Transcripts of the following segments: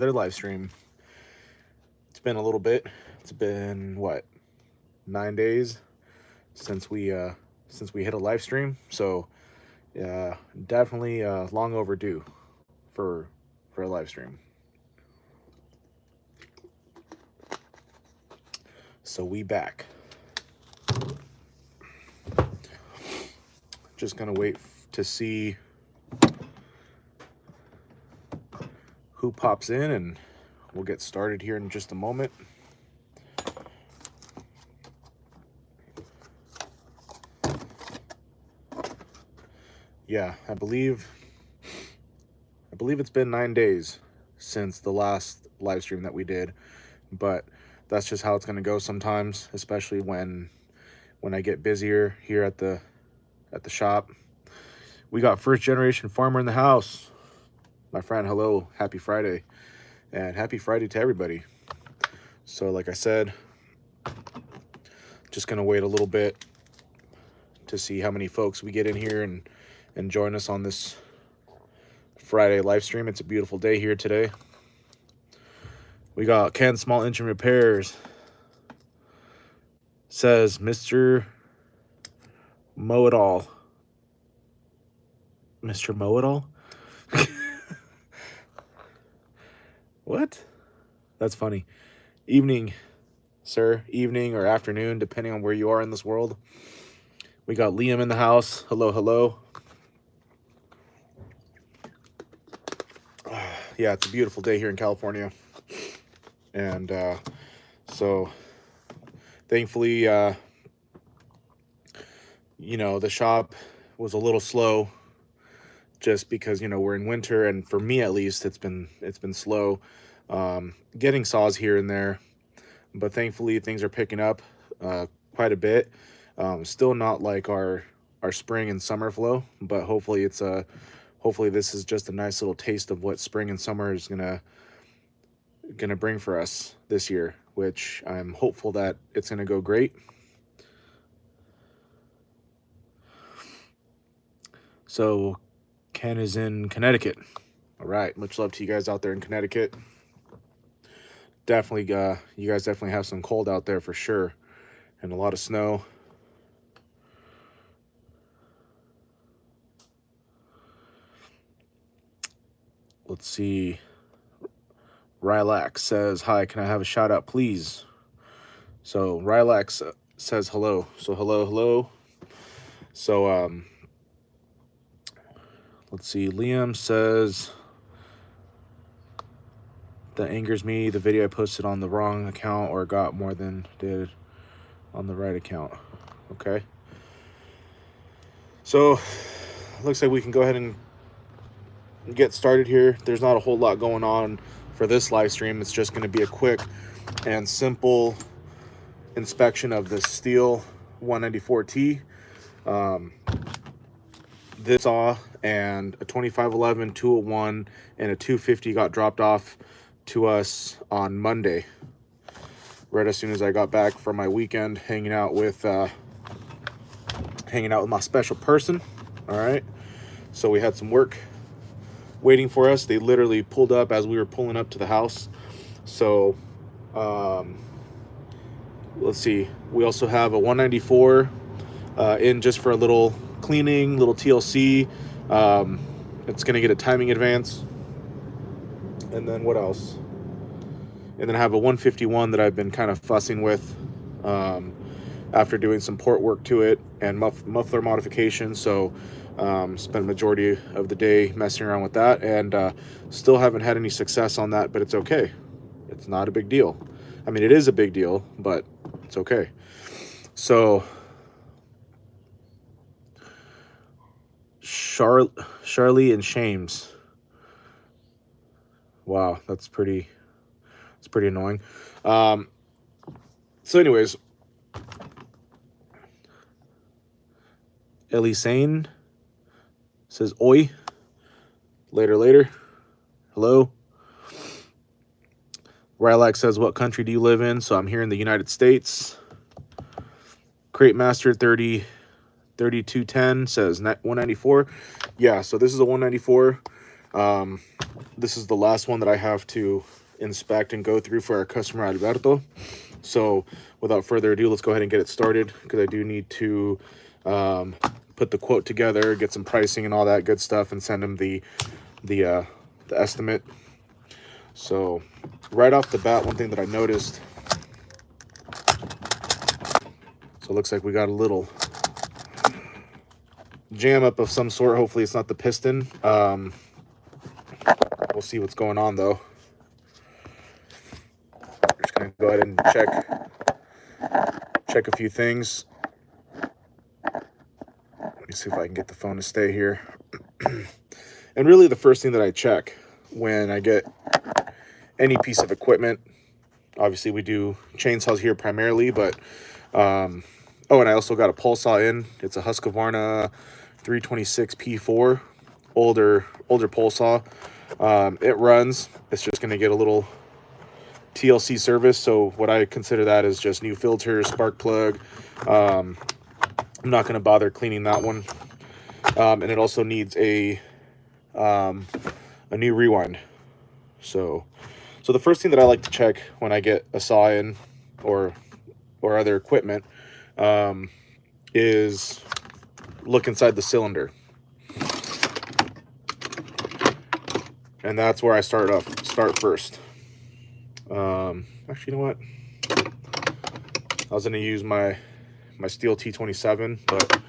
their live stream. It's been a little bit. It's been what, 9 days since we hit a live stream. So definitely long overdue for a live stream. So we back. Just gonna wait to see who pops in, and we'll get started here in just a moment. Yeah, I believe it's been 9 days since the last live stream that we did, but that's just how it's gonna go sometimes, especially when I get busier here at the shop. We got first generation farmer in the house. My friend, hello, happy Friday, and happy Friday to everybody. So like I said, just gonna wait a little bit to see how many folks we get in here and join us on this Friday live stream. It's a beautiful day here today. We got Ken Small Engine Repairs. Says Mr. Mow It All. Mr. Mow It All? What? That's funny. Evening, sir. Evening or afternoon, depending on where you are in this world. We got Liam in the house. Hello, hello. Yeah, it's a beautiful day here in California. And so thankfully, the shop was a little slow just because, we're in winter, and for me at least, it's been slow getting saws here and there. But thankfully, things are picking up quite a bit. Still not like our spring and summer flow, but hopefully hopefully this is just a nice little taste of what spring and summer is gonna bring for us this year, which I'm hopeful that it's gonna go great. So Ken is in Connecticut. All right, much love to you guys out there in Connecticut. Definitely, you guys definitely have some cold out there for sure, and a lot of snow. Let's see. Rylax says, hi, can I have a shout out, please? So Rylax says hello. So hello. So let's see. Liam says, that angers me. The video I posted on the wrong account or got more than did on the right account. Okay. So looks like we can go ahead and get started here. There's not a whole lot going on for this live stream. It's just going to be a quick and simple inspection of the Stihl 194T. This saw and a 2511, 201, and a 250 got dropped off to us on Monday, right as soon as I got back from my weekend hanging out with my special person. All right, so we had some work waiting for us. They literally pulled up as we were pulling up to the house. So let's see, we also have a 194 in just for a little cleaning, little TLC. It's gonna get a timing advance, and then what else? And then I have a 151 that I've been kind of fussing with after doing some port work to it and muffler modification. So spent majority of the day messing around with that, and still haven't had any success on that, but it's okay. It's not a big deal. I mean, it is a big deal, but it's okay. So Charlie and Shames. Wow, that's pretty annoying. So anyways, Elisane says, oi. Later. Hello. Rylax says, what country do you live in? So I'm here in the United States. Crate Master 3210 says 194. Yeah, so this is a 194. This is the last one that I have to inspect and go through for our customer Alberto. So without further ado, let's go ahead and get it started, because I do need to put the quote together, get some pricing and all that good stuff, and send him the estimate. So right off the bat, one thing that I noticed, so it looks like we got a little jam up of some sort. Hopefully it's not the piston. We'll see what's going on though. Just gonna go ahead and check a few things. Let me see if I can get the phone to stay here. And really the first thing that I check when I get any piece of equipment, obviously we do chainsaws here primarily, but oh, and I also got a pole saw in. It's a Husqvarna 326 P4, older pole saw. It runs. It's just going to get a little TLC service. So what I consider that is just new filter, spark plug. I'm not going to bother cleaning that one. And it also needs a new rewind. So the first thing that I like to check when I get a saw in or other equipment is look inside the cylinder. And that's where I start first. Actually, you know what? I was going to use my Stihl T27, but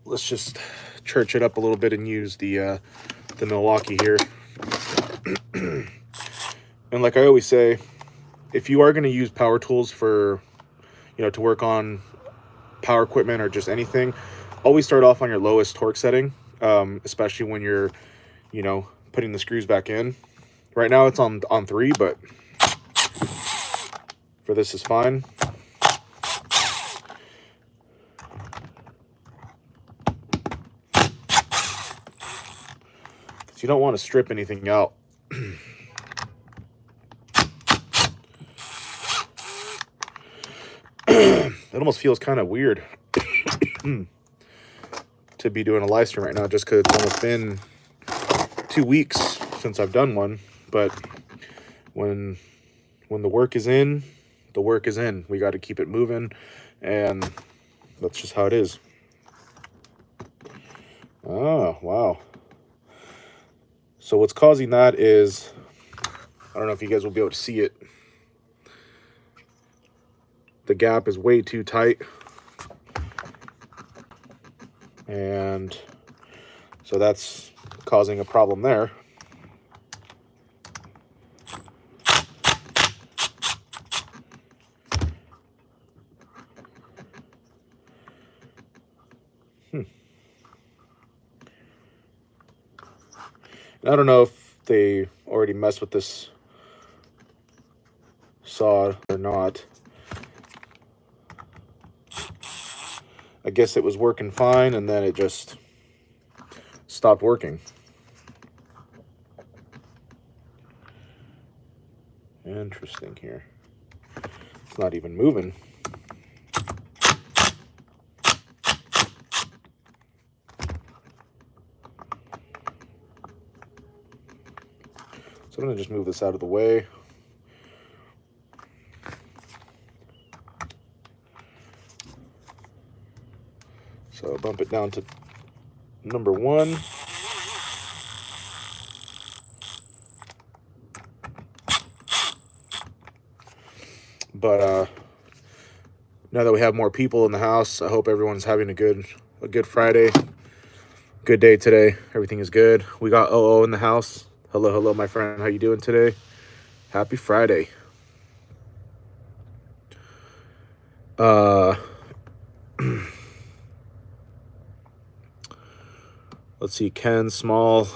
let's just church it up a little bit and use the Milwaukee here. And like I always say, if you are going to use power tools for, to work on power equipment or just anything, always start off on your lowest torque setting, especially when you're, putting the screws back in. Right now it's on 3, but for this is fine. Because you don't want to strip anything out. It almost feels kind of weird to be doing a live stream right now, just because it's almost been 2 weeks since I've done one. But when the work is in, the work is in. We got to keep it moving, and that's just how it is. Oh, wow. So what's causing that is, I don't know if you guys will be able to see it. The gap is way too tight. And so that's causing a problem there. I don't know if they already messed with this saw or not. I guess it was working fine, and then it just stopped working. Interesting here. It's not even moving. So I'm going to just move this out of the way. So bump it down to number 1. But now that we have more people in the house, I hope everyone's having a good Friday. Good day today. Everything is good. We got OO in the house. Hello, my friend. How you doing today? Happy Friday. Let's see. Ken Small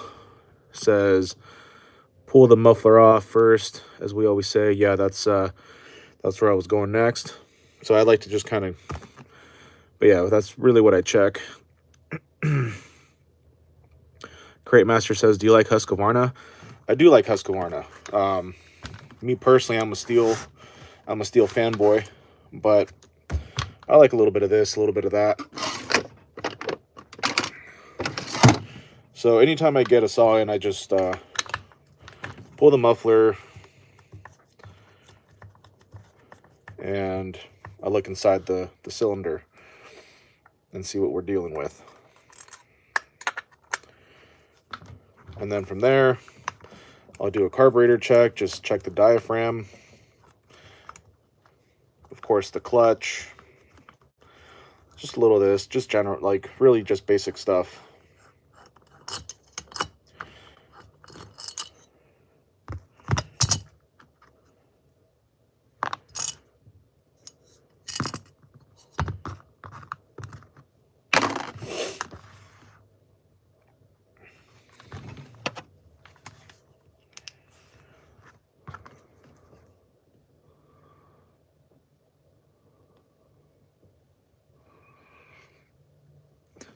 says, pull the muffler off first, as we always say. Yeah, that's where I was going next. So I like to just kind of, but yeah, that's really what I check. Crate Master says, do you like Husqvarna? I do like Husqvarna. Me personally, I'm a Stihl fanboy, but I like a little bit of this, a little bit of that. So anytime I get a saw in, I just pull the muffler and I look inside the cylinder and see what we're dealing with. And then from there, I'll do a carburetor check, just check the diaphragm, of course the clutch, just a little of this, just general, like really just basic stuff.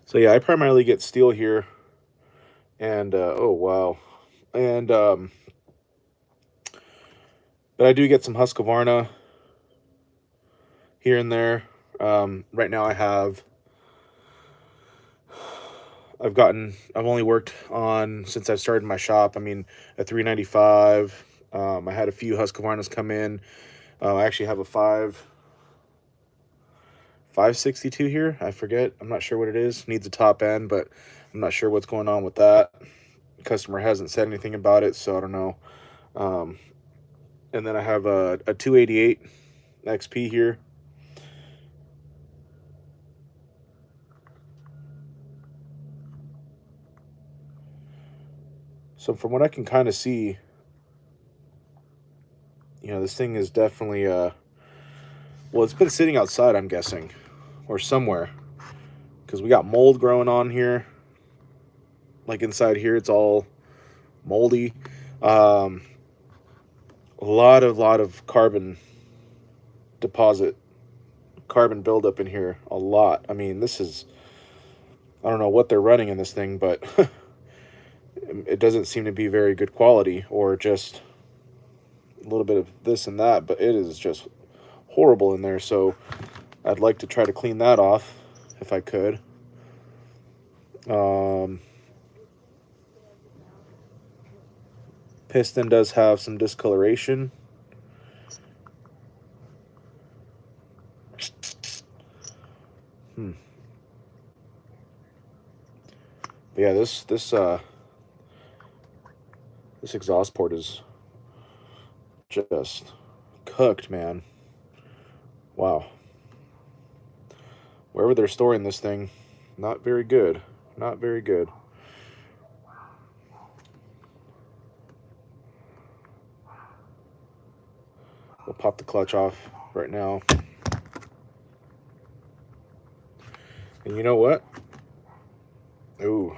So yeah, I primarily get Stihl here, and oh wow, and but I do get some Husqvarna here and there. Right now I've only worked on, since I've started my shop, I mean, a 395. I had a few Husqvarnas come in. I actually have a 562 here. I forget. I'm not sure what it is. Needs a top end, but I'm not sure what's going on with that. The customer hasn't said anything about it, so I don't know. And then I have a 288 XP here. So from what I can kind of see, this thing is definitely well, it's been sitting outside, I'm guessing, or somewhere, because we got mold growing on here. Like inside here, it's all moldy. A lot of carbon deposit, carbon buildup in here. A lot. I mean, I don't know what they're running in this thing, but it doesn't seem to be very good quality, or just a little bit of this and that, but it is just horrible in there. So I'd like to try to clean that off if I could. Piston does have some discoloration. But yeah, this exhaust port is just cooked, man. Wow. Wherever they're storing this thing, not very good. Not very good. We'll pop the clutch off right now. And you know what? Ooh.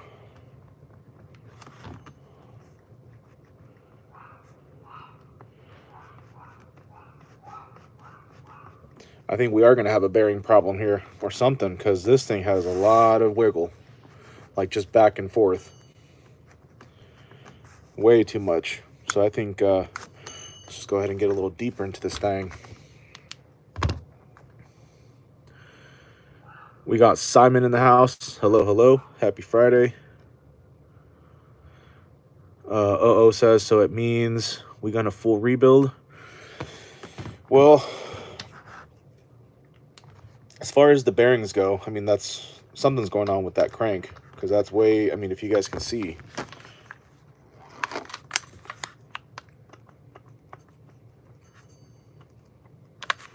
I think we are going to have a bearing problem here or something, because this thing has a lot of wiggle. Like just back and forth. Way too much. So I think let's just go ahead and get a little deeper into this thing. We got Simon in the house. Hello, hello. Happy Friday. OO says, so it means we got a full rebuild. Well, as far as the bearings go, I mean, something's going on with that crank, because that's way, I mean, if you guys can see.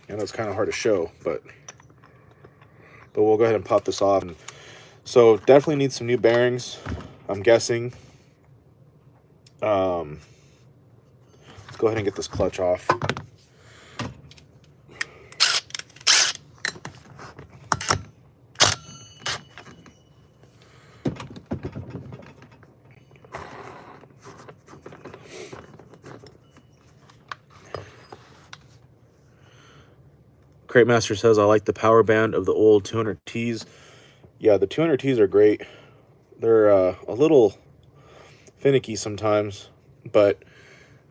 I know it's kind of hard to show, but we'll go ahead and pop this off. And so definitely need some new bearings, I'm guessing. Let's go ahead and get this clutch off. Crate Master says, I like the power band of the old 200Ts. Yeah, the 200Ts are great. They're a little finicky sometimes, but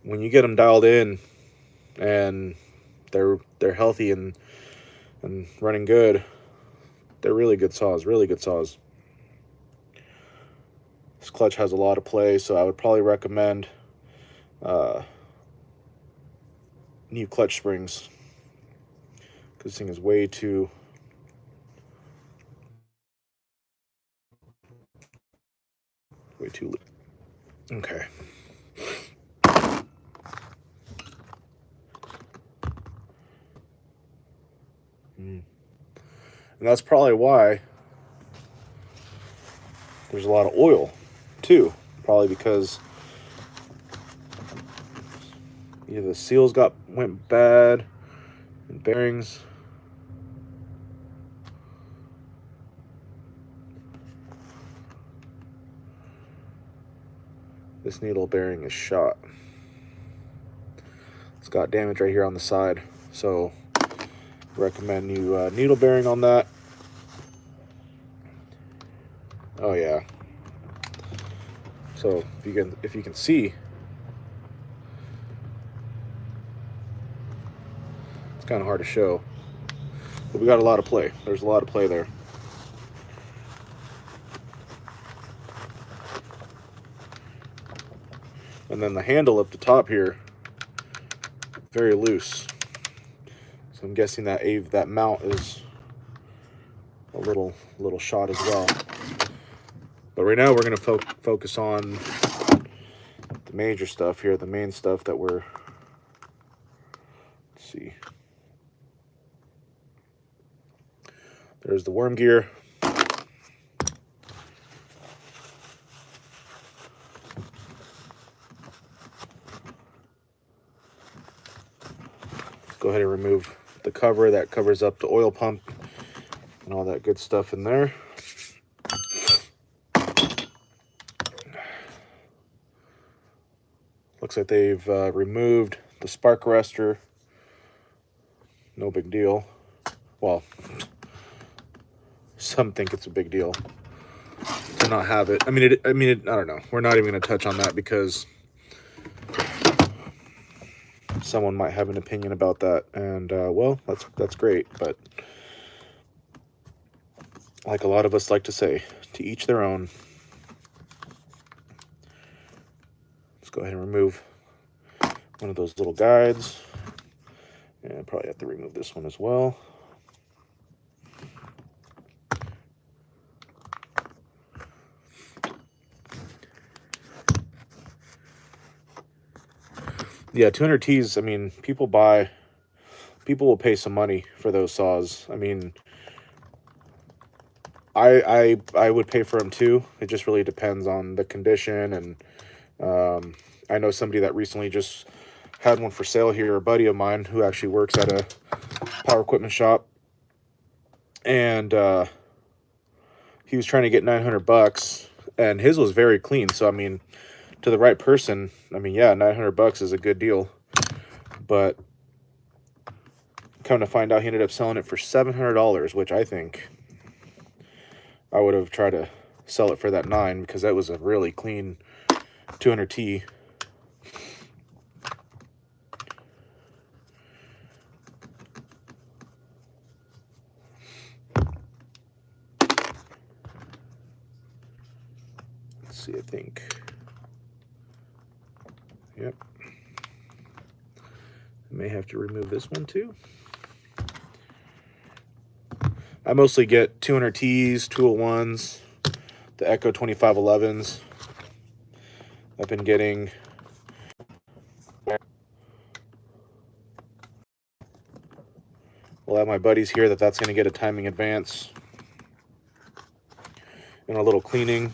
when you get them dialed in and they're healthy and running good, they're really good saws, really good saws. This clutch has a lot of play, so I would probably recommend new clutch springs, because this thing is way too loose. Okay. And that's probably why there's a lot of oil too. Probably because either the seals went bad and bearings. This needle bearing is shot. It's got damage right here on the side, so recommend new needle bearing on that. Oh yeah. So if you can see, it's kind of hard to show, but we got a lot of play. There's a lot of play there. And then the handle up the top here, very loose. So I'm guessing that mount is a little shot as well. But right now we're going to focus on the major stuff here, the main stuff that we're, let's see. There's the worm gear. Go ahead and remove the cover that covers up the oil pump and all that good stuff in there. Looks like they've removed the spark arrestor. No big deal. Well, some think it's a big deal to not have it. I mean, I don't know. We're not even going to touch on that because someone might have an opinion about that, and well, that's great. But like a lot of us like to say, to each their own. Let's go ahead and remove one of those little guides, and probably have to remove this one as well. Yeah, 200Ts, I mean, people will pay some money for those saws. I mean, I would pay for them too. It just really depends on the condition. And I know somebody that recently just had one for sale here, a buddy of mine who actually works at a power equipment shop. And he was trying to get 900 bucks, and his was very clean. So, I mean, to the right person, I mean, yeah, 900 bucks is a good deal. But come to find out, he ended up selling it for $700, which I think I would have tried to sell it for that $900, because that was a really clean 200T. Let's see, I think. Yep. I may have to remove this one too. I mostly get 200Ts, 201s, the Echo 2511s. I've been getting we'll have my buddies here that's going to get a timing advance and a little cleaning.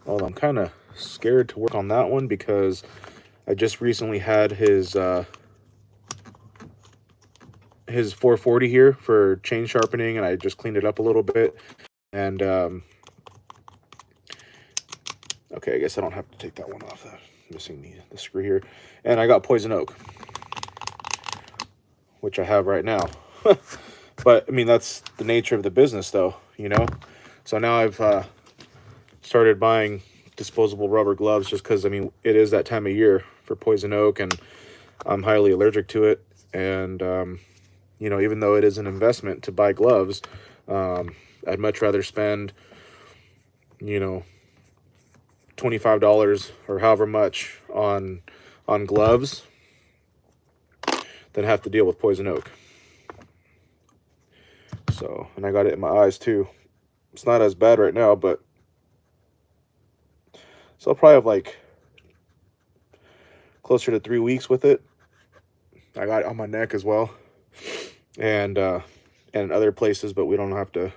Well, I'm kind of scared to work on that one because I just recently had his 440 here for chain sharpening, and I just cleaned it up a little bit. And okay, I guess I don't have to take that one off. Missing the screw here. And I got poison oak, which I have right now. But I mean, that's the nature of the business, though, you know. So now I've started buying disposable rubber gloves just because, I mean, it is that time of year for poison oak, and I'm highly allergic to it. And You know, even though it is an investment to buy gloves, I'd much rather spend, you know, $25 or however much on gloves than have to deal with poison oak. So, and I got it in my eyes too. It's not as bad right now, but so I'll probably have like closer to 3 weeks with it. I got it on my neck as well, and other places, but we don't have to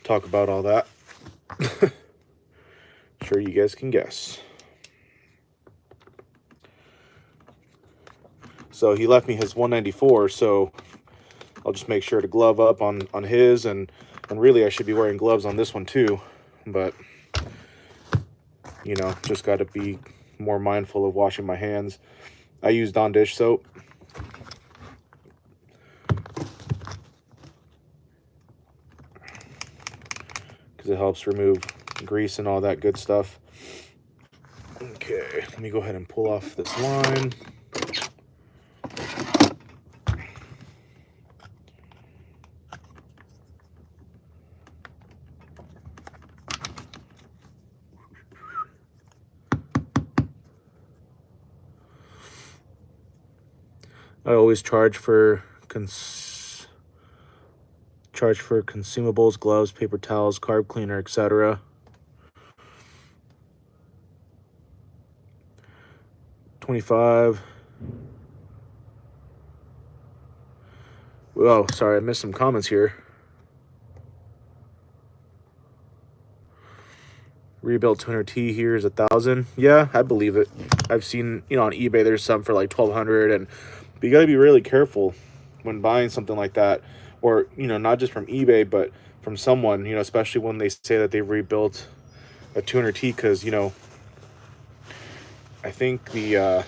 talk about all that. Sure, you guys can guess. So he left me his 194, so I'll just make sure to glove up on his, and really I should be wearing gloves on this one too, but you know, just got to be more mindful of washing my hands. I use Dawn dish soap. Because it helps remove grease and all that good stuff. Okay, let me go ahead and pull off this line. I always charge for consumables, gloves, paper towels, carb cleaner, etc. $25. Oh, sorry, I missed some comments here. Rebuilt 200T here is $1,000. Yeah, I believe it. I've seen, you know, on eBay there's some for like $1,200, but you got to be really careful when buying something like that, or you know, not just from eBay, but from someone, you know, especially when they say that they've rebuilt a 200T, because you know, I think the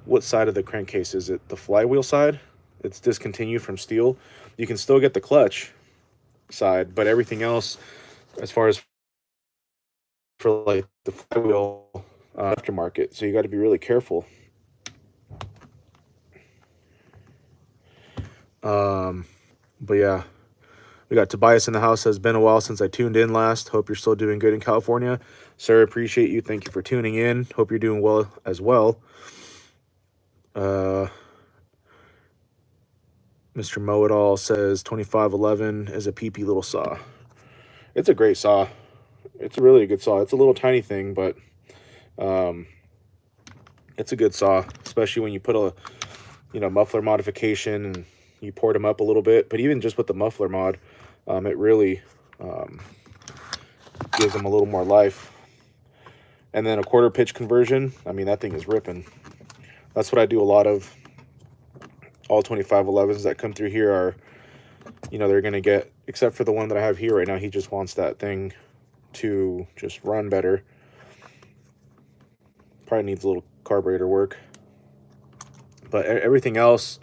what side of the crankcase is it? The flywheel side. It's discontinued from Stihl. You can still get the clutch side, but everything else, as far as for like the flywheel aftermarket, so you got to be really careful. But yeah, we got Tobias in the house. Has been a while since I tuned in last. Hope you're still doing good in California, sir. Appreciate you. Thank you for tuning in. Hope you're doing well as well. Mr. Mow It All says 2511 is a peepee little saw. It's a great saw. It's a really good saw. It's a little tiny thing, but it's a good saw, especially when you put a, you know, muffler modification and you port them up a little bit. But even just with the muffler mod, it really gives them a little more life. And then a quarter pitch conversion, I mean, that thing is ripping. That's what I do a lot of. All 2511s that come through here are, you know, they're going to get, except for the one that I have here right now, he just wants that thing to just run better. Probably needs a little carburetor work. But everything else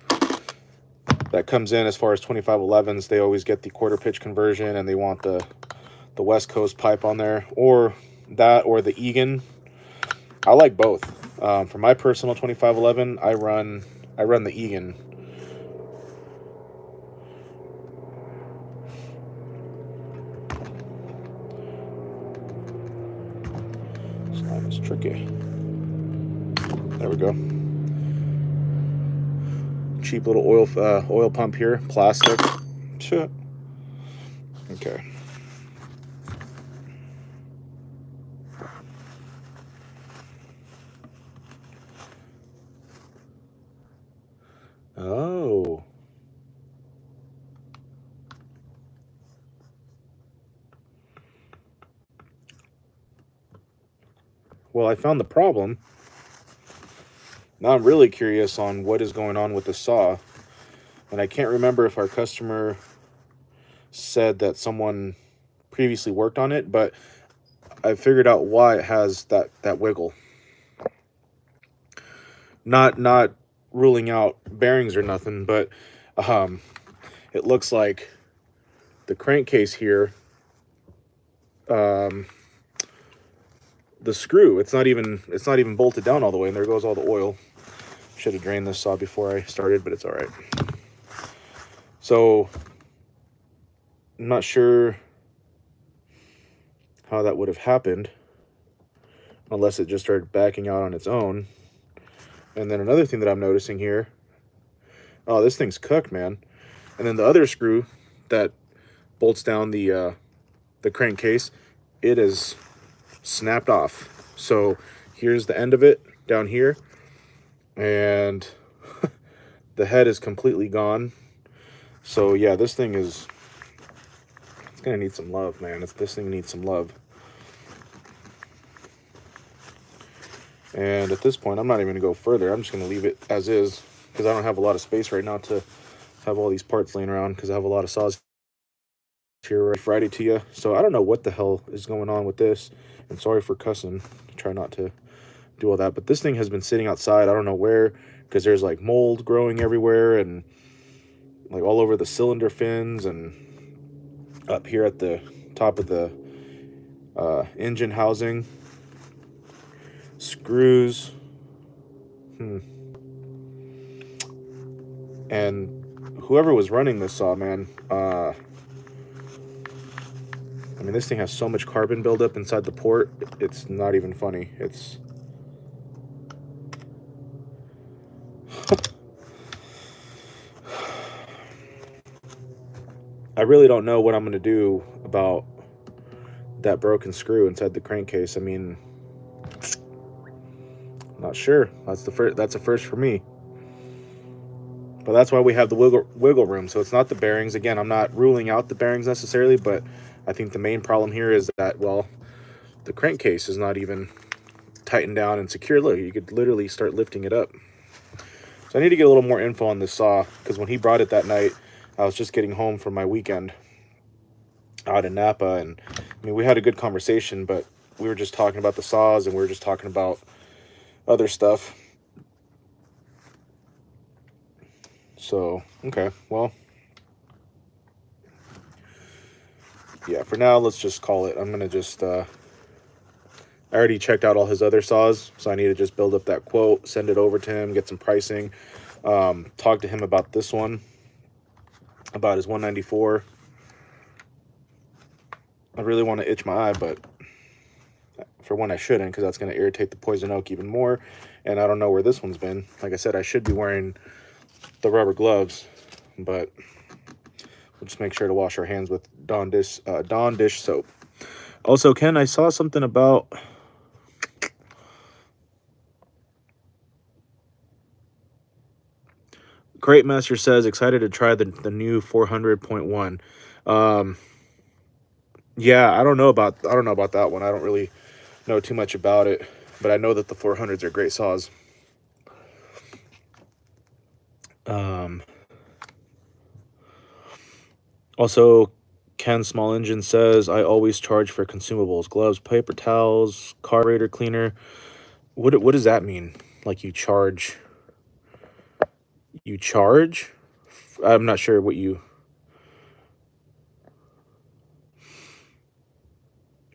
that comes in as far as 2511s, they always get the quarter pitch conversion, and they want the West Coast pipe on there, or that, or the Egan. I like both. For my personal 2511, I run the Egan. Slime is tricky. There we go. Cheap little oil pump here, plastic. Shit. Okay. Oh. Well, I found the problem. Now I'm really curious on what is going on with the saw. And I can't remember if our customer said that someone previously worked on it, but I figured out why it has that wiggle. Not ruling out bearings or nothing, but it looks like the crankcase here, the screw, it's not even bolted down all the way, and there goes all the oil. Should have drained this saw before I started, but it's all right. So I'm not sure how that would have happened unless it just started backing out on its own. And then another thing that I'm noticing here, oh, this thing's cooked, man. And then the other screw that bolts down the crankcase, it is snapped off. So here's the end of it down here, and the head is completely gone. So yeah, this thing is, it's gonna need some love, man. This thing needs some love. And at this point, I'm not even gonna go further. I'm just gonna leave it as is because I don't have a lot of space right now to have all these parts laying around because I have a lot of saws here right Friday to you. So I don't know what the hell is going on with this. And sorry for cussing. Try not to do all that. But this thing has been sitting outside. I don't know where because there's like mold growing everywhere and like all over the cylinder fins and up here at the top of the engine housing. Screws. And whoever was running this saw, man, I mean, this thing has so much carbon buildup inside the port. It's not even funny. It's I really don't know what I'm going to do about that broken screw inside the crankcase. I mean, not sure. That's a first for me. But that's why we have the wiggle room. So it's not the bearings. Again, I'm not ruling out the bearings necessarily, but I think the main problem here is that, well, the crankcase is not even tightened down and secure. Look, you could literally start lifting it up. So I need to get a little more info on this saw because when he brought it that night, I was just getting home from my weekend out in Napa, and I mean, we had a good conversation, but we were just talking about the saws and we were just talking about other stuff. So, okay, well, yeah, for now, let's just call it. I'm going to just, I already checked out all his other saws, so I need to just build up that quote, send it over to him, get some pricing, talk to him about this one, about his 194. I really want to itch my eye, but for one, I shouldn't, because that's going to irritate the poison oak even more, and I don't know where this one's been. Like I said, I should be wearing the rubber gloves, but we'll just make sure to wash our hands with Dawn dish soap. Also, Ken, I saw something about Crate Master says excited to try the new 400.1. Yeah, I don't know about that one. I don't really know too much about it, but I know that the 400s are great saws. Also, Ken Small Engine says I always charge for consumables: gloves, paper towels, carburetor cleaner. What does that mean? Like you charge? You charge? I'm not sure what you.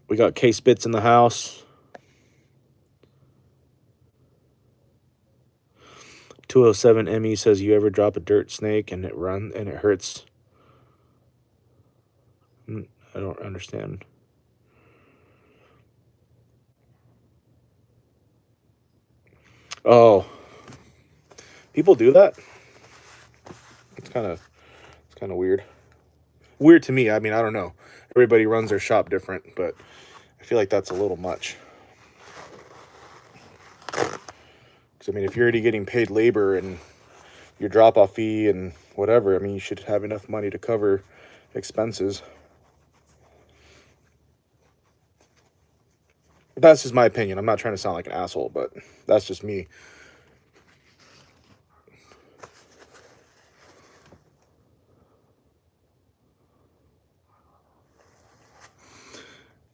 We got case bits in the house. 207 ME says you ever drop a dirt snake and it hurts. I don't understand. Oh, people do that? It's kind of weird. Weird to me. I mean, I don't know. Everybody runs their shop different, but I feel like that's a little much. Because, I mean, if you're already getting paid labor and your drop-off fee and whatever, I mean, you should have enough money to cover expenses. That's just my opinion. I'm not trying to sound like an asshole, but that's just me.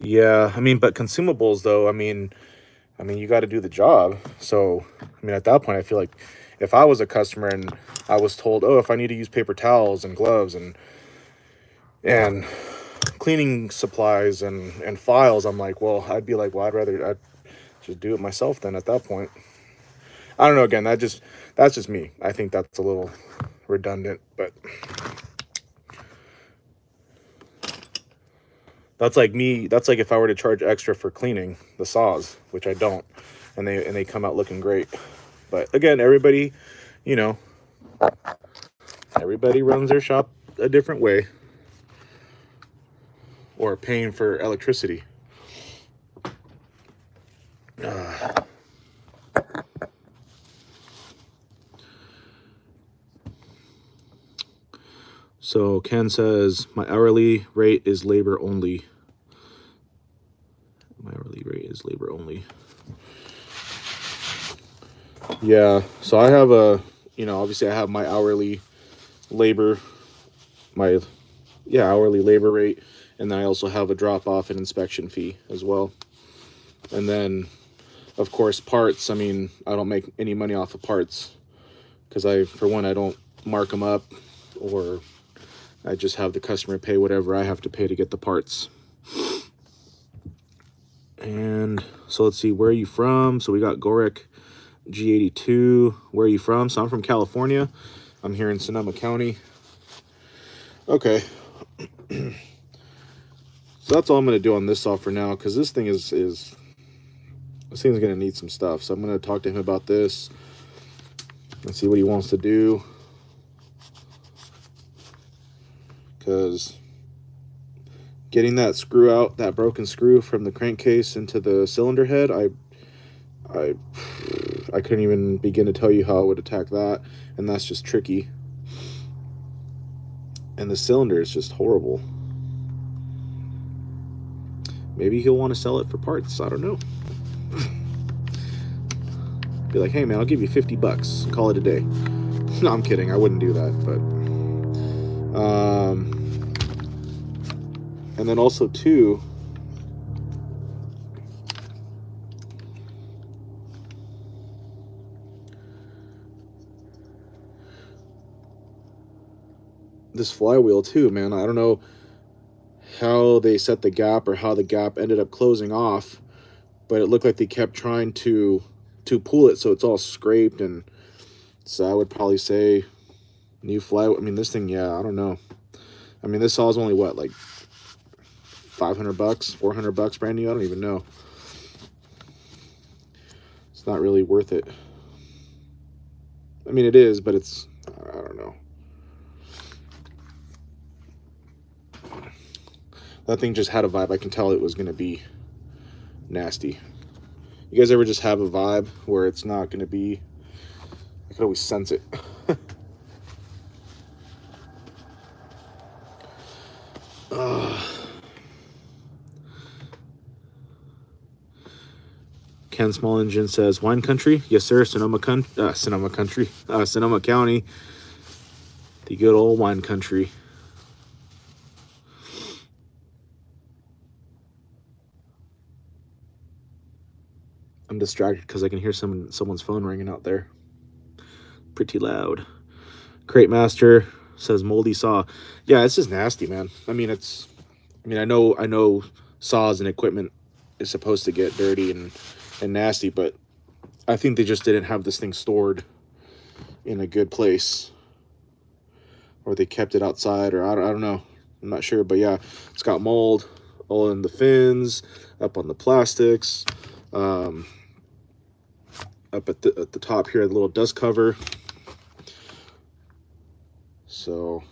Yeah, I mean, but consumables, though, I mean, you got to do the job. So, I mean, at that point, I feel like if I was a customer and I was told, oh, if I need to use paper towels and gloves and cleaning supplies and files, I'm like, well, I'd be like, well, I'd just do it myself then at that point. I don't know. Again, that's just me. I think that's a little redundant, but That's like me. That's like if I were to charge extra for cleaning the saws, which I don't, and they come out looking great. But again, everybody, you know, everybody runs their shop a different way, or paying for electricity. So Ken says, my hourly rate is labor only. My hourly rate is labor only. Yeah, so I have a, you know, obviously I have my hourly labor, my, yeah, hourly labor rate. And then I also have a drop off and inspection fee as well. And then, of course, parts. I mean, I don't make any money off of parts because for one, I don't mark them up, or I just have the customer pay whatever I have to pay to get the parts. And so let's see, where are you from? So we got Gorick G82. Where are you from? So I'm from California. I'm here in Sonoma County. Okay. So that's all I'm going to do on this saw for now, because this thing this thing's going to need some stuff. So I'm going to talk to him about this and see what he wants to do. Because getting that screw out, that broken screw from the crankcase into the cylinder head, I couldn't even begin to tell you how I would attack that. And that's just tricky. And the cylinder is just horrible. Maybe he'll want to sell it for parts. I don't know. Be like, hey man, I'll give you $50. Call it a day. No, I'm kidding. I wouldn't do that. But and then also too, this flywheel too, man. I don't know how they set the gap or how the gap ended up closing off, but it looked like they kept trying to pull it, so it's all scraped. And so I would probably say new flywheel. I mean, this thing, yeah, I don't know. I mean, this saw is only what, like $500, $400 brand new. I don't even know. It's not really worth it. I mean, it is, but it's, I don't know. That thing just had a vibe. I can tell it was going to be nasty. You guys ever just have a vibe where it's not going to be, I could always sense it. Ken Small Engine says, wine country? Yes, sir. Sonoma County. Sonoma County. The good old wine country. I'm distracted because I can hear someone's phone ringing out there. Pretty loud. Crate Master says moldy saw. Yeah, it's just nasty, man. I mean, I know saws and equipment is supposed to get dirty and nasty, but I think they just didn't have this thing stored in a good place, or they kept it outside, or I don't know. I'm not sure, but yeah, it's got mold all in the fins, up on the plastics, up at the top here, the little dust cover. So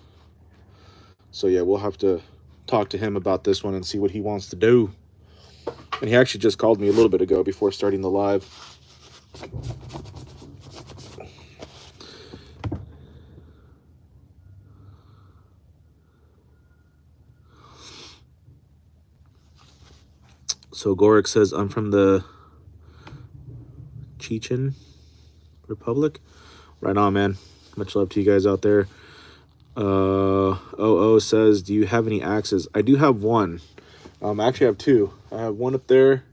yeah, we'll have to talk to him about this one and see what he wants to do. And he actually just called me a little bit ago before starting the live. So Gorick says, I'm from the Chechen Republic. Right on, man. Much love to you guys out there. OO says, do you have any axes? I do have one. I actually have two. I have one up there,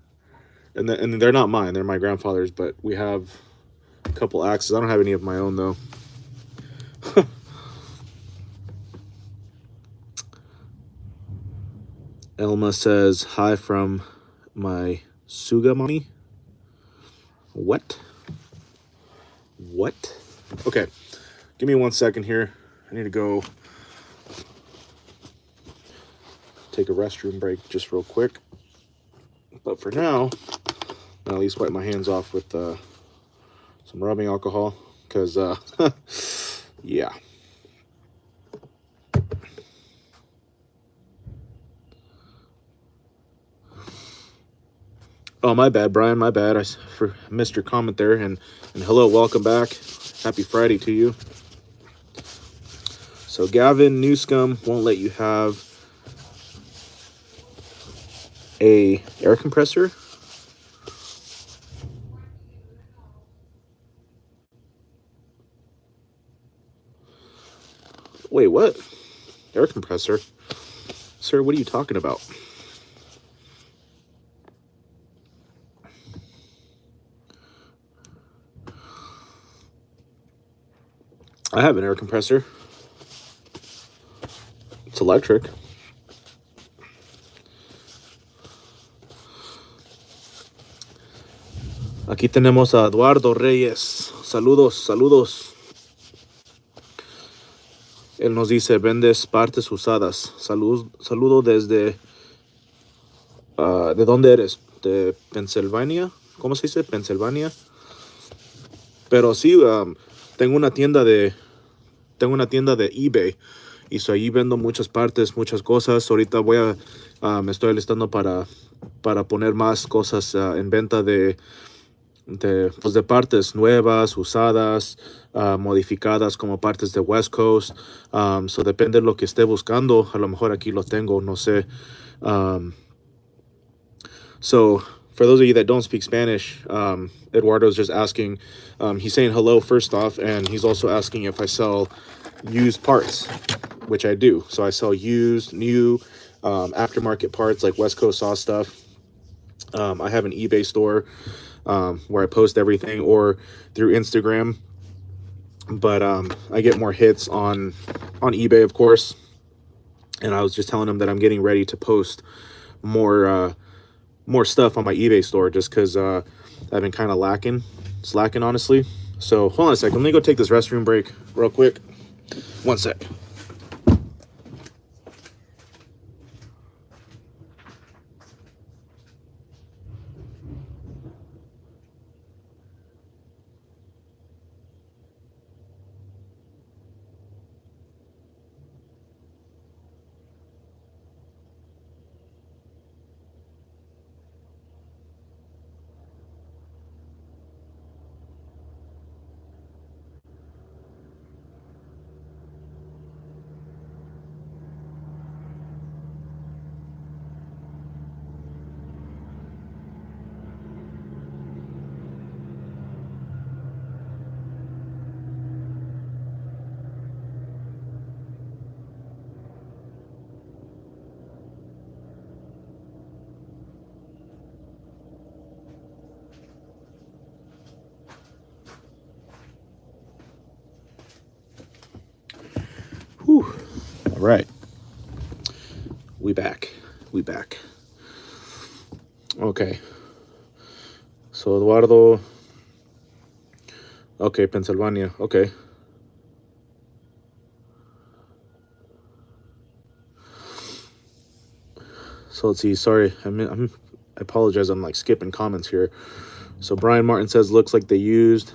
and they're not mine. They're my grandfather's, but we have a couple axes. I don't have any of my own, though. Elma says, hi from my Suga mommy. What? Okay, give me 1 second here. I need to go take a restroom break just real quick. But for now, I'll at least wipe my hands off with some rubbing alcohol, because yeah. Oh, my bad, Brian, my bad. I missed your comment there. And hello, welcome back. Happy Friday to you. So Gavin Newscomb won't let you have a air compressor. Wait, what? Air compressor? Sir, what are you talking about? I have an air compressor. It's electric. Aquí tenemos a Eduardo Reyes. Saludos, saludos. Él nos dice, vendes partes usadas. Saludo desde... ¿de dónde eres? ¿De Pensilvania? ¿Cómo se dice? Pensilvania. Pero sí, tengo una tienda de eBay. Y so ahí vendo muchas partes, muchas cosas. Ahorita me estoy alistando para poner más cosas en venta de partes nuevas, usadas, modificadas como partes de West Coast. So depende de lo que esté buscando. A lo mejor aquí lo tengo, no sé. So for those of you that don't speak Spanish, Eduardo's just asking, he's saying hello first off, and he's also asking if I sell used parts, which I do. So I sell used, new, aftermarket parts like West Coast Saw stuff. I have an eBay store where I post everything, or through Instagram. But I get more hits on eBay, of course. And I was just telling him that I'm getting ready to post more stuff on my eBay store, just because I've been kind of slacking, honestly. So hold on a second. Let me go take this restroom break real quick. One sec. Whew. All right. We back. Okay. So Eduardo. Okay, Pennsylvania. Okay. So let's see. Sorry, I apologize. I'm like skipping comments here. So Brian Martin says, looks like they used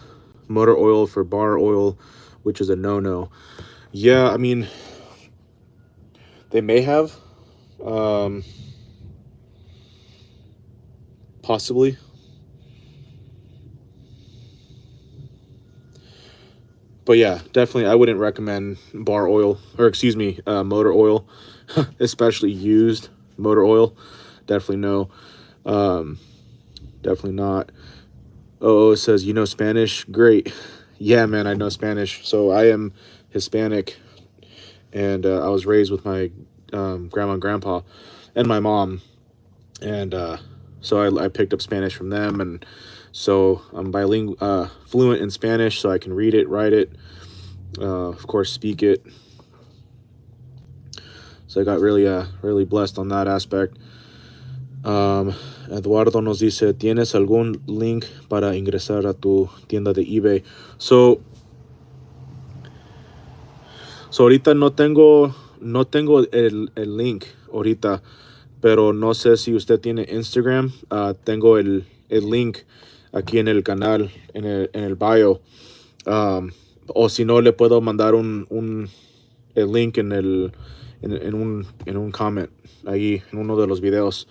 motor oil for bar oil, which is a no-no. Yeah, I mean, they may have, possibly. But yeah, definitely, I wouldn't recommend motor oil, especially used motor oil. Definitely no. Definitely not. Oh, it says, you know Spanish? Great. Yeah, man, I know Spanish. So I am Hispanic, and I was raised with my grandma and grandpa and my mom. And so I picked up Spanish from them. And so I'm bilingual, fluent in Spanish, so I can read it, write it, of course, speak it. So I got really blessed on that aspect. Eduardo nos dice, ¿tienes algún link para ingresar a tu tienda de eBay? So ahorita no tengo no tengo el link ahorita, pero no sé si usted tiene Instagram. Tengo el link aquí en el canal, en el bio. O si no, le puedo mandar el link en un comment ahí, en uno de los videos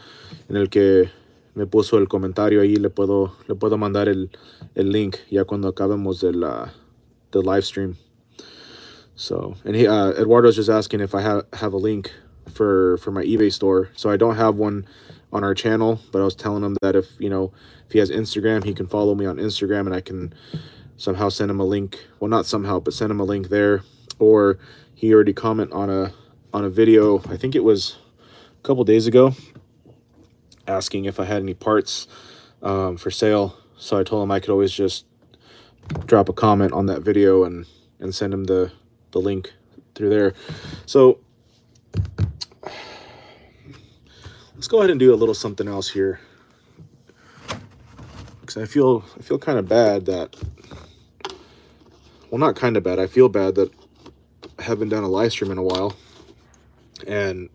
en el que me puso el comentario. Ahí le puedo mandar el link ya cuando acabemos del live stream. So, and Eduardo's just asking if I have a link for my eBay store. So I don't have one on our channel, but I was telling him that if he has Instagram, he can follow me on Instagram, and I can somehow send him a link. Well, not somehow, but send him a link there. Or he already commented on a video, I think it was a couple days ago, asking if I had any parts for sale. So I told him I could always just drop a comment on that video and send him the link through there. So let's go ahead and do a little something else here, because I feel kind of bad that, well, not kind of bad, I feel bad that I haven't done a live stream in a while, and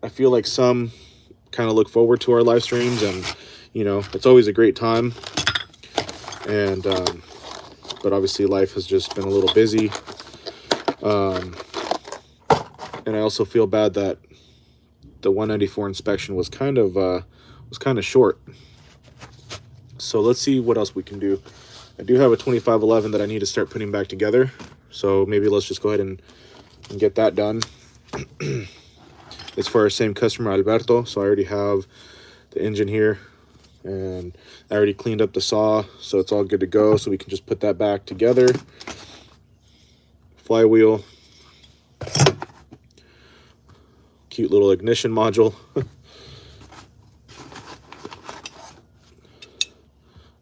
I feel like some kind of look forward to our live streams, and it's always a great time, and but obviously life has just been a little busy, and I also feel bad that the 194 inspection was kind of short. So let's see what else we can do. I do have a 2511 that I need to start putting back together, so maybe let's just go ahead and get that done. It's for our same customer, Alberto, so I already have the engine here, and I already cleaned up the saw, so it's all good to go. So we can just put that back together. Flywheel, cute little ignition module,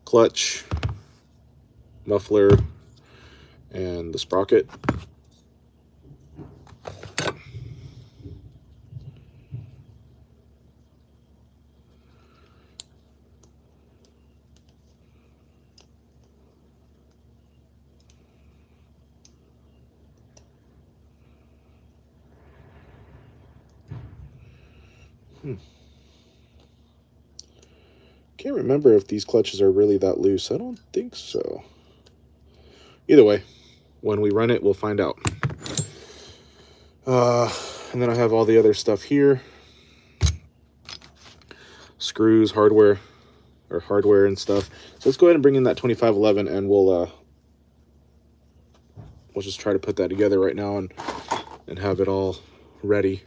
clutch, muffler, and the sprocket. Can't remember if these clutches are really that loose. I don't think so. Either way, when we run it, we'll find out. And then I have all the other stuff here. Screws, hardware and stuff. So let's go ahead and bring in that 2511, and we'll just try to put that together right now and have it all ready.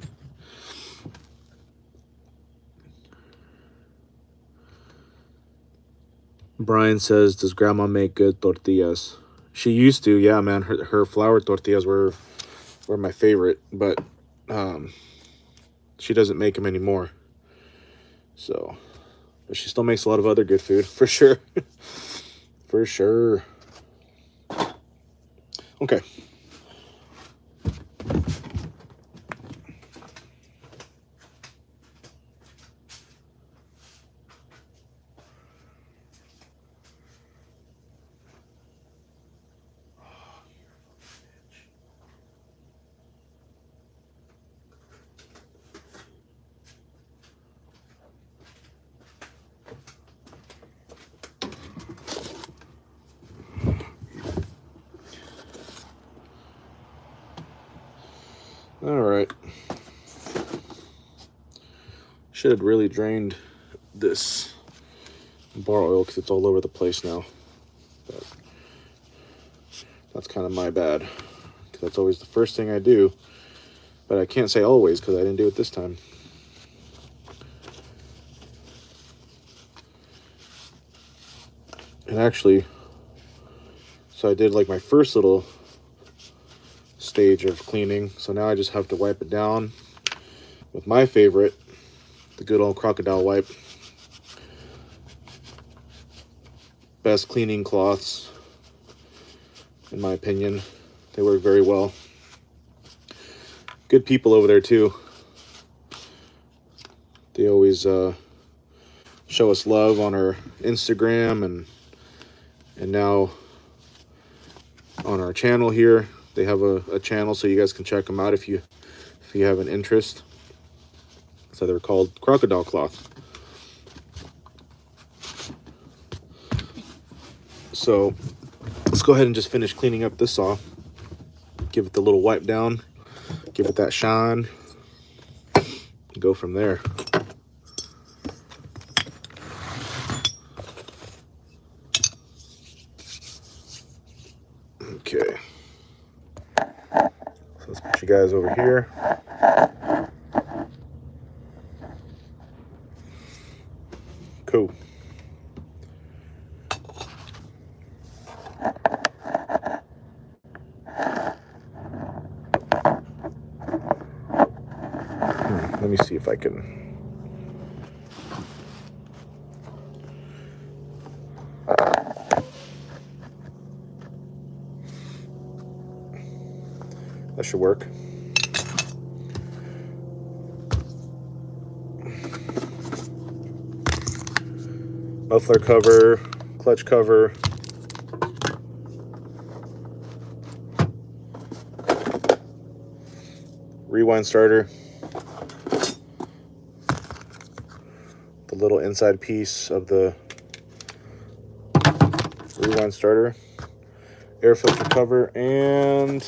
Brian says, does grandma make good tortillas? She used to, yeah, man. Her flour tortillas were my favorite, but she doesn't make them anymore. So, but she still makes a lot of other good food, for sure. For sure. Okay. All right. Should have really drained this bar oil because it's all over the place now. But that's kind of my bad. That's always the first thing I do. But I can't say always because I didn't do it this time. And actually, so I did like my first little stage of cleaning. So now I just have to wipe it down with my favorite, the good old crocodile wipe. Best cleaning cloths, in my opinion. They work very well. Good people over there too. They always show us love on our Instagram and now on our channel here. They have a channel, so you guys can check them out if you have an interest. So they're called Crocodile Cloth. So let's go ahead and just finish cleaning up this saw. Give it the little wipe down, give it that shine, go from there. Okay, so let's put you guys over here. Cool. Let me see if I can. That should work. Muffler cover, clutch cover. Rewind starter. The little inside piece of the rewind starter. Air filter cover and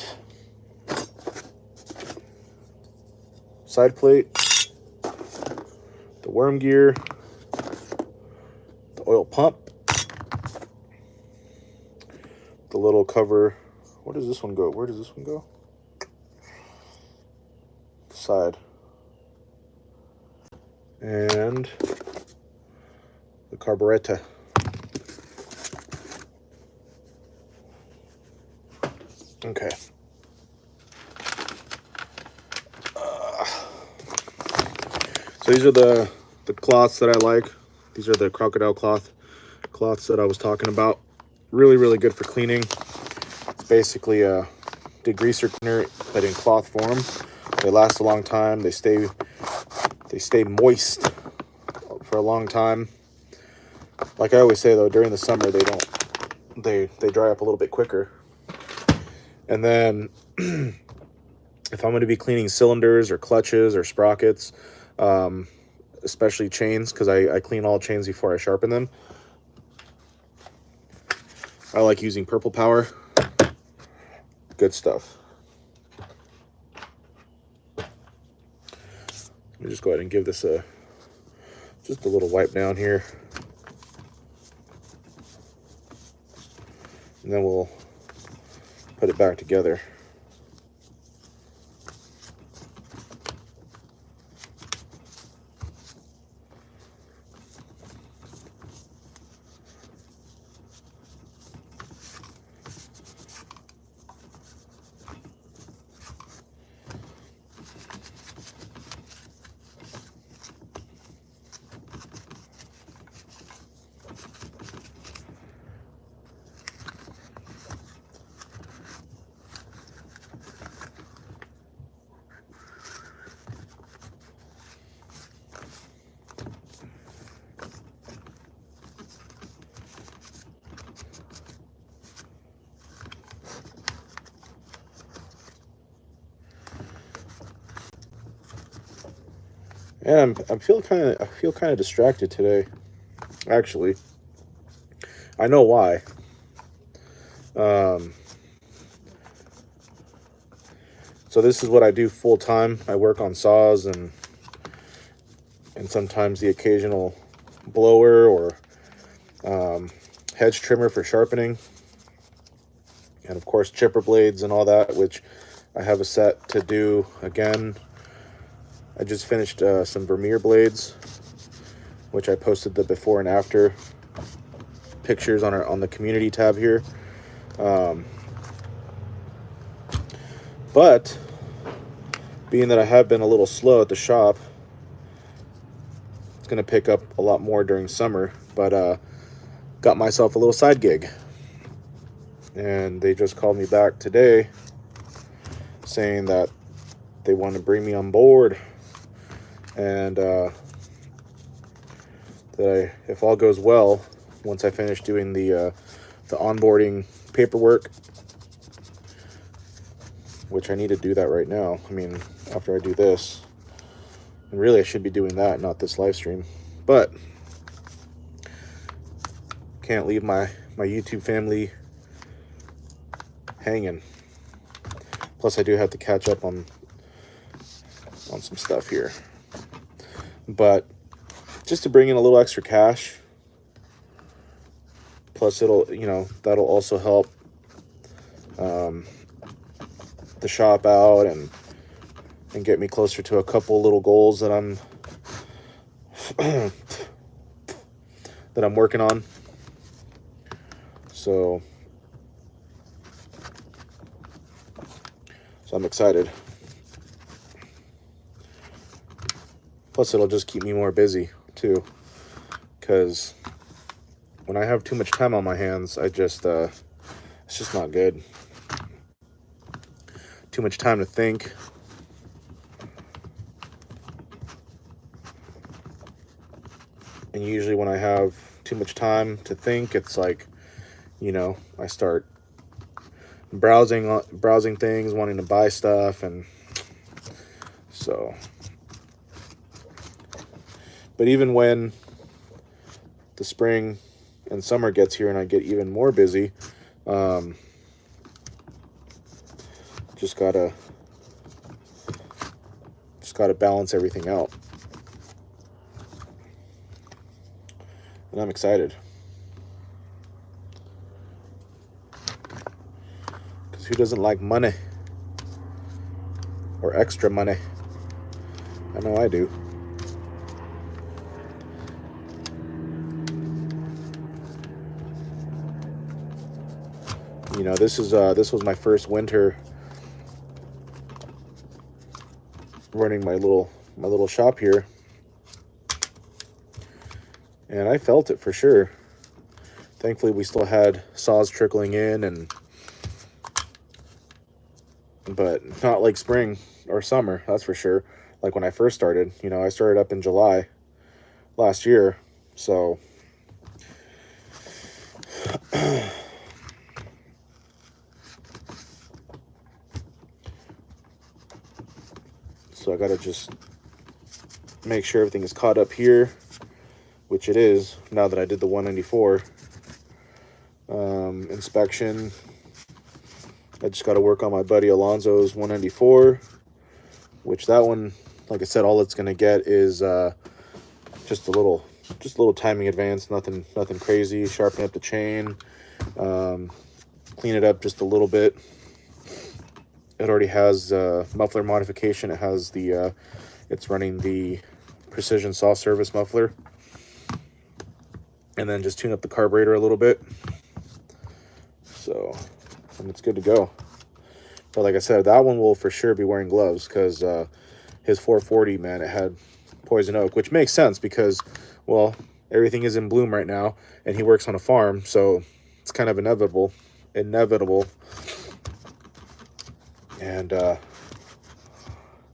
side plate. The worm gear. The oil pump. The little cover. Where does this one go? Where does this one go? Side. And the carburetor. Okay. So these are the cloths that I like. These are the crocodile cloths that I was talking about. Really, really good for cleaning. It's basically a degreaser cleaner, but in cloth form. They last a long time. They stay moist for a long time. Like I always say though, during the summer they dry up a little bit quicker. And then if I'm going to be cleaning cylinders or clutches or sprockets, especially chains, because I clean all chains before I sharpen them, I like using Purple Power. Good stuff. Let me just go ahead and give this just a little wipe down here. And then we'll put it back together. And I feel kind of distracted today. Actually, I know why. So this is what I do full time. I work on saws and sometimes the occasional blower or hedge trimmer for sharpening, and of course chipper blades and all that, which I have a set to do again. I just finished some Vermeer blades, which I posted the before and after pictures on the community tab here. But being that I have been a little slow at the shop, it's going to pick up a lot more during summer. But got myself a little side gig, and they just called me back today saying that they want to bring me on board. And that if all goes well, once I finish doing the onboarding paperwork, which I need to do that right now. I mean, after I do this, and really I should be doing that, not this live stream, but can't leave my YouTube family hanging. Plus I do have to catch up on some stuff here, but just to bring in a little extra cash. Plus it'll, you know, that'll also help the shop out and get me closer to a couple little goals that I'm that I'm working on. So I'm excited. Plus it'll just keep me more busy too, because when I have too much time on my hands, I just it's just not good. Too much time to think. And usually when I have too much time to think, it's like, you know, I start browsing things, wanting to buy stuff, and so. But even when the spring and summer gets here and I get even more busy, just gotta balance everything out. And I'm excited. Because who doesn't like money? Or extra money? I know I do. You know, this was my first winter running my little shop here. And I felt it for sure. Thankfully, we still had saws trickling in, but not like spring or summer, that's for sure. Like when I first started, you know, I started up in July last year, so so I gotta just make sure everything is caught up here, which it is now that I did the 194 inspection. I just got to work on my buddy Alonzo's 194, which that one, like I said, all it's going to get is just a little timing advance, nothing crazy. Sharpen up the chain, clean it up just a little bit. It already has muffler modification. It has the it's running the precision saw service muffler, and then just tune up the carburetor a little bit. So, and it's good to go. But like I said, that one will for sure be wearing gloves, because his 440, man, it had poison oak, which makes sense because, well, everything is in bloom right now, and he works on a farm, so it's kind of inevitable. And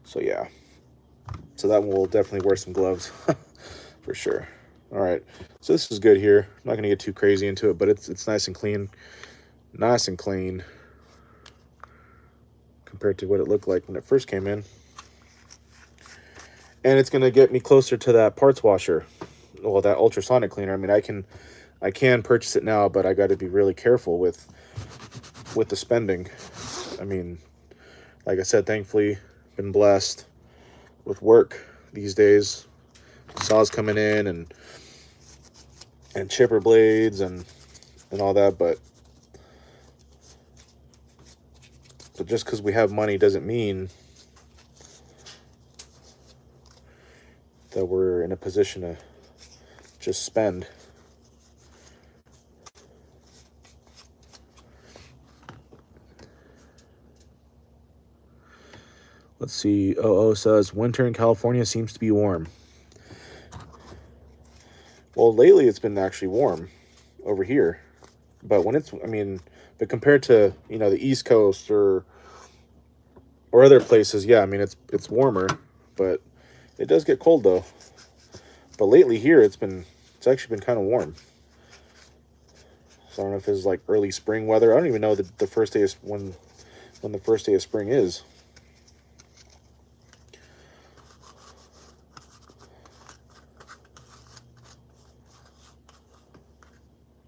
so yeah, so that one will definitely wear some gloves for sure. All right, so this is good here. I'm not gonna get too crazy into it, but it's nice and clean. Nice and clean compared to what it looked like when it first came in. And it's going to get me closer to that parts washer. Well, that ultrasonic cleaner. I mean, I can purchase it now, but I got to be really careful with the spending. I mean, like I said, thankfully, been blessed with work these days. Saws coming in and chipper blades and all that, but just because we have money doesn't mean that we're in a position to just spend. Let's see. OO says, winter in California seems to be warm. Well, lately it's been actually warm over here. But when it's, I mean, but compared to, you know, the East Coast or other places, yeah, I mean, it's warmer, but it does get cold though. But lately here, it's actually been kind of warm. So I don't know if it's like early spring weather. I don't even know the first day is when when the first day of spring is.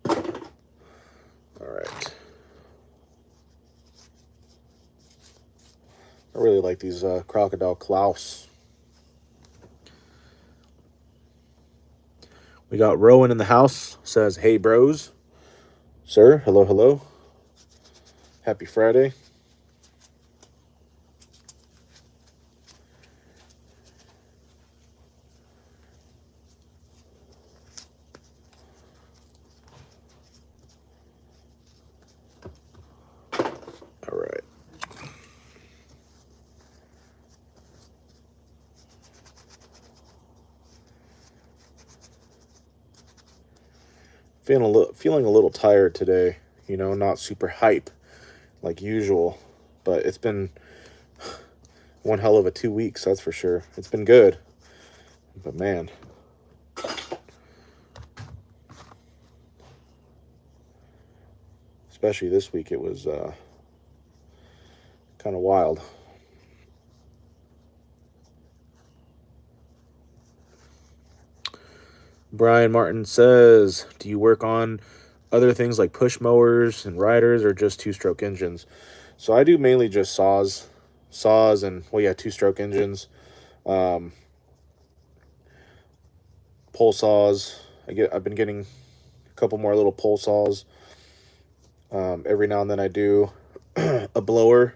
All right. I really like these Crocodile Klaus. We got Rowan in the house. Says, hey, bros. Sir, hello, hello. Happy Friday. All right. Feeling a little tired today. You know, not super hype like usual, but it's been one hell of a 2 weeks, that's for sure. It's been good, but man, especially this week, it was kind of wild. Brian Martin says, do you work on other things like push mowers and riders, or just two-stroke engines? So I do mainly just saws, and, well, yeah, two-stroke engines, pole saws. I've been getting a couple more little pole saws. Every now and then I do a blower.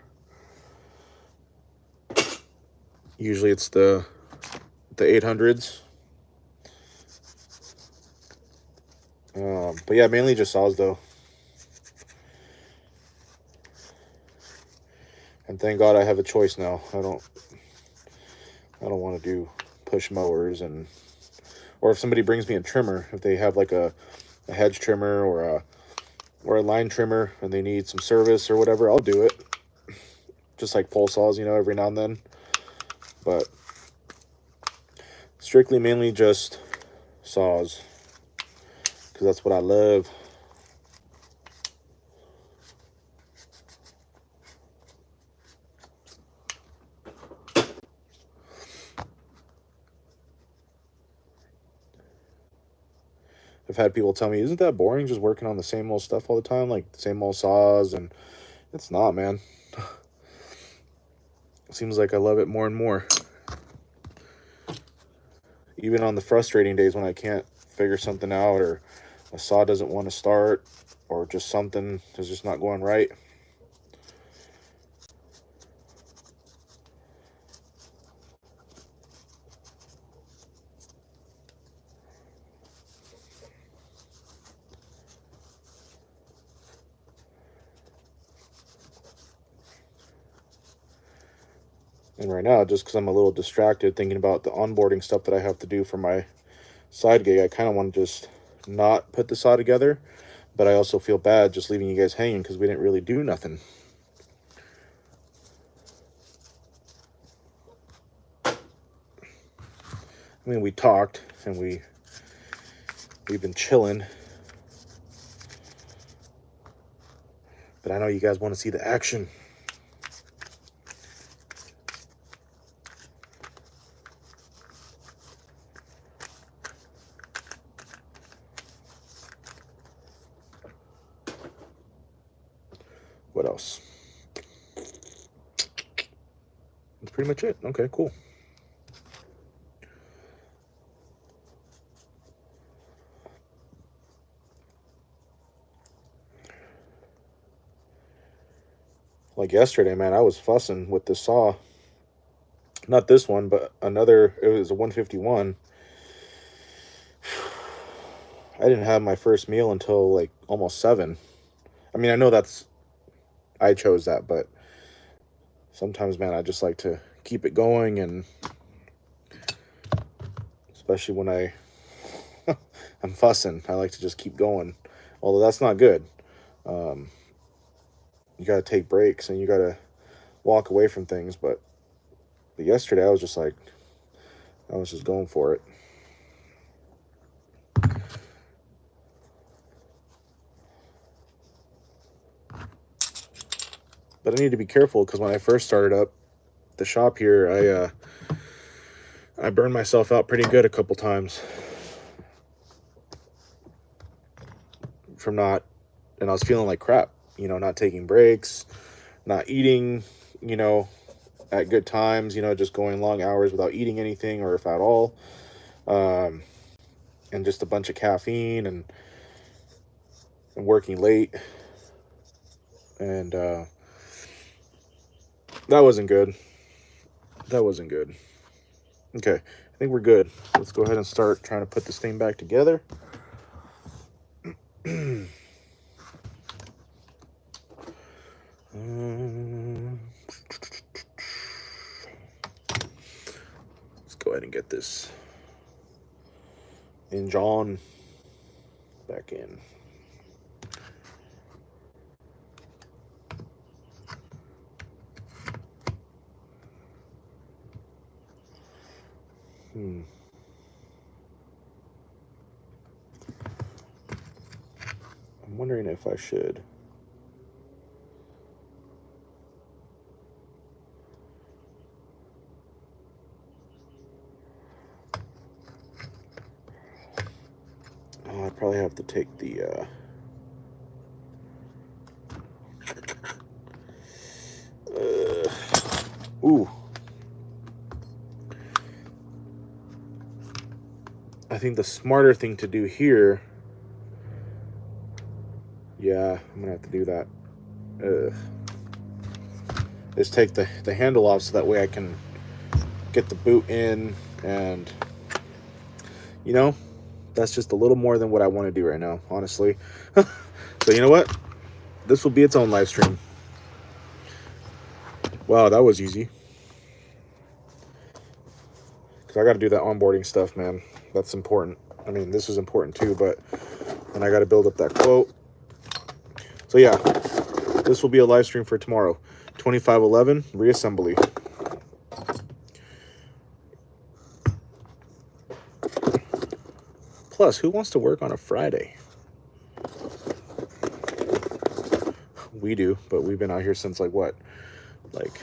Usually it's the 800s. But yeah, mainly just saws though. And thank God I have a choice now. I don't want to do push mowers, or if somebody brings me a trimmer, if they have like a hedge trimmer or a line trimmer and they need some service or whatever, I'll do it. Just like pole saws, you know, every now and then. But strictly mainly just saws, because that's what I love. I've had people tell me, isn't that boring just working on the same old stuff all the time, like the same old saws? And it's not, man. It seems like I love it more and more. Even on the frustrating days when I can't figure something out, or a saw doesn't want to start, or just something is just not going right. And right now, just because I'm a little distracted thinking about the onboarding stuff that I have to do for my side gig, I kind of want to just not put the saw together. But I also feel bad just leaving you guys hanging because we didn't really do nothing. I mean, we talked and we've been chilling. But I know you guys want to see the action. What else? That's pretty much it. Okay, cool. Like yesterday, man, I was fussing with the saw. Not this one, but another. It was a 151. I didn't have my first meal until like almost 7. I mean, I know I chose that, but sometimes, man, I just like to keep it going, and especially when I'm fussing, I like to just keep going. Although that's not good. You got to take breaks and you got to walk away from things, but yesterday I was just going for it. But I need to be careful because when I first started up the shop here, I burned myself out pretty good a couple times from not, and I was feeling like crap, you know, not taking breaks, not eating, you know, at good times, you know, just going long hours without eating anything or if at all, and just a bunch of caffeine and working late, and that wasn't good. That wasn't good. Okay, I think we're good. Let's go ahead and start trying to put this thing back together. Let's go ahead and get this engine back in. I'm wondering if I should. Oh, I'd probably have to take the ooh. I think the smarter thing to do here, yeah, I'm gonna have to do that, is take the handle off so that way I can get the boot in, and you know, that's just a little more than what I want to do right now, honestly. So you know what? This will be its own live stream. Wow, that was easy. Because I got to do that onboarding stuff, man. That's important. I mean, this is important too, but and I got to build up that quote. So yeah, this will be a live stream for tomorrow. 2511 reassembly. Plus, who wants to work on a Friday? We do, but we've been out here since like what? Like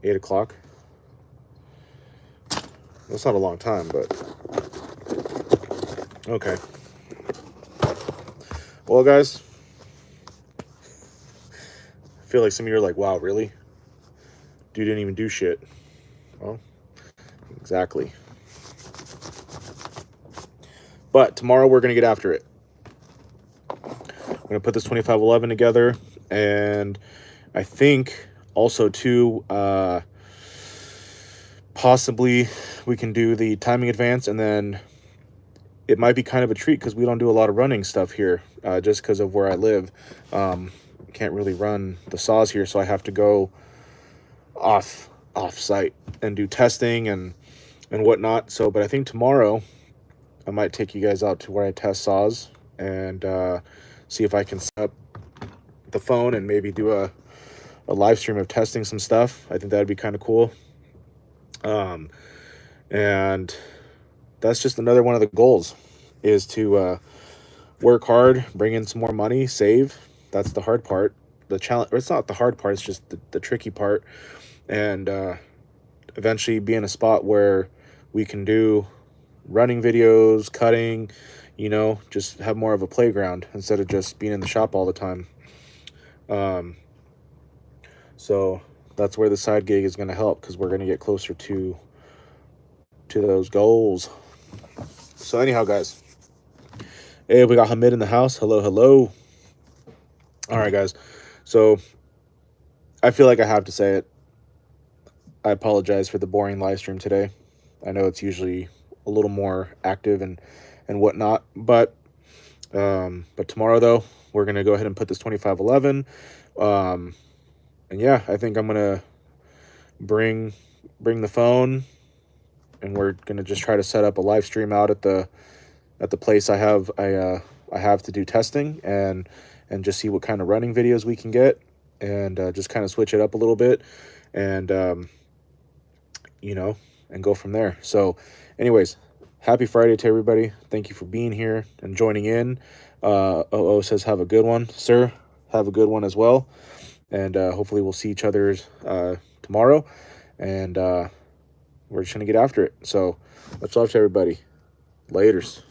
8 o'clock? That's not a long time, but okay. Well, guys, I feel like some of you are like, wow, really? Dude didn't even do shit. Well, exactly. But tomorrow we're going to get after it. I'm going to put this 2511 together, and I think also too, possibly we can do the timing advance, and then it might be kind of a treat because we don't do a lot of running stuff here, just because of where I live. Can't really run the saws here, so I have to go off site and do testing and whatnot. So, but I think tomorrow I might take you guys out to where I test saws and see if I can set up the phone and maybe do a live stream of testing some stuff. I think that'd be kind of cool. And that's just another one of the goals, is to work hard, bring in some more money, save. That's the hard part. The challenge, or it's not the hard part, it's just the tricky part. And eventually be in a spot where we can do running videos, cutting, you know, just have more of a playground instead of just being in the shop all the time. So that's where the side gig is going to help, because we're going to get closer to those goals. So anyhow, guys, hey, we got Hamid in the house. Hello, hello. All right, guys. So I feel like I have to say it. I apologize for the boring live stream today. I know it's usually a little more active and whatnot, but tomorrow though, we're gonna go ahead and put this 2511. And yeah, I think I'm gonna bring the phone, and we're gonna just try to set up a live stream out at the place I have to do testing, and just see what kind of running videos we can get, and just kind of switch it up a little bit, and you know, and go from there. So anyways, happy Friday to everybody. Thank you for being here and joining in. OO says have a good one. Sir, have a good one as well. and hopefully we'll see each other tomorrow, and we're just gonna get after it. So much love to everybody. Laters.